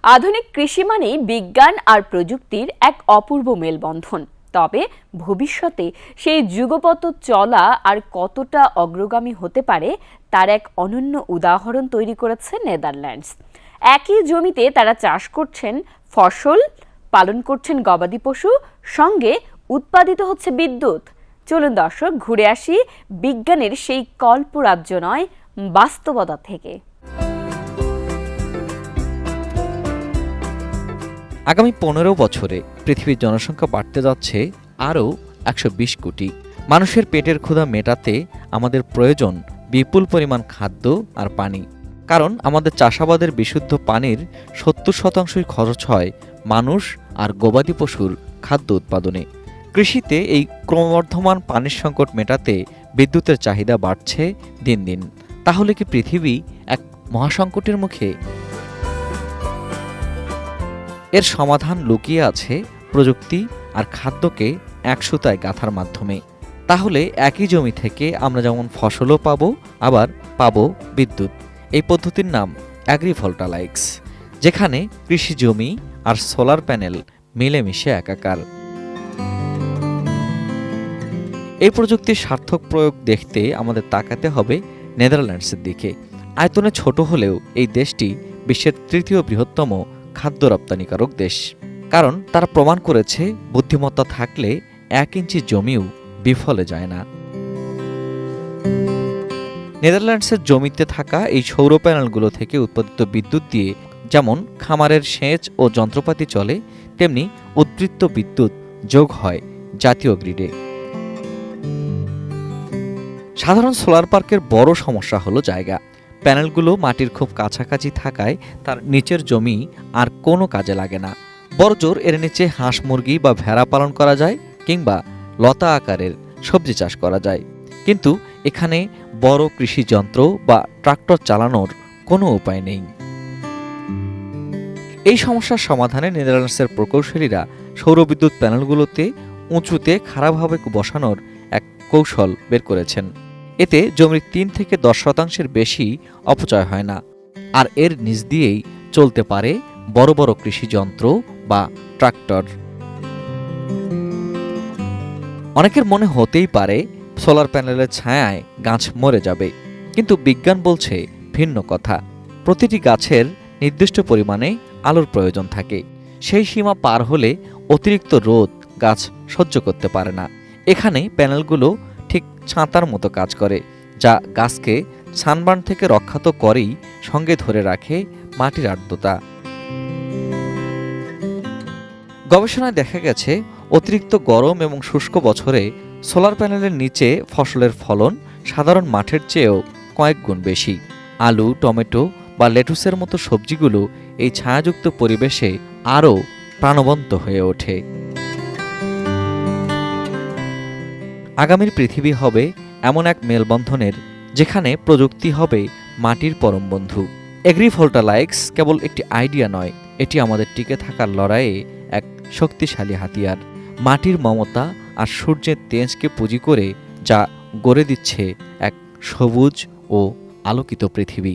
আধুনিক কৃষি মানেই বিজ্ঞান আর প্রযুক্তির এক অপূর্ব মেলবন্ধন। তবে ভবিষ্যতে সেই যুগপৎ চলা আর কতটা অগ্রগামী হতে পারে তার এক অনন্য উদাহরণ তৈরি করেছে নেদারল্যান্ডস। একই জমিতে তারা চাষ করছেন ফসল, পালন করছেন গবাদি পশু, সঙ্গে উৎপাদিত হচ্ছে বিদ্যুৎ। চলুন দর্শক, ঘুরে আসি বিজ্ঞানের সেই কল্পরাজ্য নয়, বাস্তবতা থেকে। আগামী 15 বছরে পৃথিবীর জনসংখ্যা বাড়তে যাচ্ছে আরও 120 কোটি। মানুষের পেটের ক্ষুধা মেটাতে আমাদের প্রয়োজন বিপুল পরিমাণ খাদ্য আর পানি। কারণ আমাদের চাষাবাদের বিশুদ্ধ পানির 70% খরচ হয় মানুষ আর গবাদি পশুর খাদ্য উৎপাদনে। কৃষিতে এই ক্রমবর্ধমান পানির সংকট মেটাতে বিদ্যুতের চাহিদা বাড়ছে দিন দিন। তাহলে কি পৃথিবী এক মহাসংকটের মুখে? এর সমাধান লুকিয়ে আছে প্রযুক্তি আর খাদ্যকে এক সুতায় গাঁথার মাধ্যমে। তাহলে একই জমি থেকে আমরা যেমন ফসলও পাবো, আবার পাবো বিদ্যুৎ। এই পদ্ধতির নাম অ্যাগ্রিভোল্টাইক্স, যেখানে কৃষি জমি আর সোলার প্যানেল মিলেমিশে একাকার। এই প্রযুক্তির সার্থক প্রয়োগ দেখতে আমাদের তাকাতে হবে নেদারল্যান্ডসের দিকে। আয়তনে ছোট হলেও এই দেশটি বিশ্বের 3য় বৃহত্তম খাদ্য রপ্তানিকারক দেশ। কারণ তারা প্রমাণ করেছে বুদ্ধিমত্তা থাকলে 1 ইঞ্চি জমিও বিফলে যায় না। নেদারল্যান্ডসের জমিতে থাকা এই সৌর প্যানেলগুলো থেকে উৎপাদিত বিদ্যুৎ দিয়ে যেমন খামারের সেচ ও যন্ত্রপাতি চলে, তেমনি উদ্বৃত্ত বিদ্যুৎ যোগ হয় জাতীয় গ্রিডে। সাধারণ সোলার পার্কের বড় সমস্যা হলো জায়গা। প্যানেলগুলো মাটির খুব কাছাকাছি থাকায় তার নিচের জমি আর কোনো কাজে লাগে না। বড়জোর এর নিচে হাঁস মুরগি বা ভেড়া পালন করা যায়, কিংবা লতা আকারের সবজি চাষ করা যায়। কিন্তু এখানে বড় কৃষি যন্ত্র বা ট্রাক্টর চালানোর কোনো উপায় নেই। এই সমস্যার সমাধানে নেদারল্যান্ডসের প্রকৌশলীরা সৌরবিদ্যুৎ প্যানেলগুলোতে উঁচুতে খাড়াভাবে বসানোর এক কৌশল বের করেছেন। এতে জমির 3 থেকে 10% বেশি অপচয় হয় না, আর এর নিচ দিয়েই চলতে পারে বড় বড় কৃষি যন্ত্র বা ট্রাক্টর। অনেকের মনে হতেই পারে সোলার প্যানেলের ছায়ায় গাছ মরে যাবে, কিন্তু বিজ্ঞান বলছে ভিন্ন কথা। প্রতিটি গাছের নির্দিষ্ট পরিমাণে আলোর প্রয়োজন থাকে। সেই সীমা পার হলে অতিরিক্ত রোদ গাছ সহ্য করতে পারে না। এখানে প্যানেলগুলো ঠিক ছাতার মতো কাজ করে, যা গাছকে সানবার্ন থেকে রক্ষা তো করেই, সঙ্গে ধরে রাখে মাটির আর্দ্রতা। গবেষণায় দেখা গেছে অতিরিক্ত গরম এবং শুষ্ক বছরে সোলার প্যানেলের নিচে ফসলের ফলন সাধারণ মাঠের চেয়েও কয়েক গুণ বেশি। আলু, টমেটো বা লেটুসের মতো সবজিগুলো এই ছায়াযুক্ত পরিবেশে আরও প্রাণবন্ত হয়ে ওঠে। আগামীর পৃথিবী হবে এমন এক মেলবন্ধনের, যেখানে প্রযুক্তি হবে মাটির পরম বন্ধু। অ্যাগ্রিভোল্টাইক্স কেবল একটি আইডিয়া নয়, এটি আমাদের টিকে থাকার লড়াইয়ে এক শক্তিশালী হাতিয়ার। মাটির মমতা আর সূর্যের তেজকে পুঁজি করে যা গড়ে দিচ্ছে এক সবুজ ও আলোকিত পৃথিবী।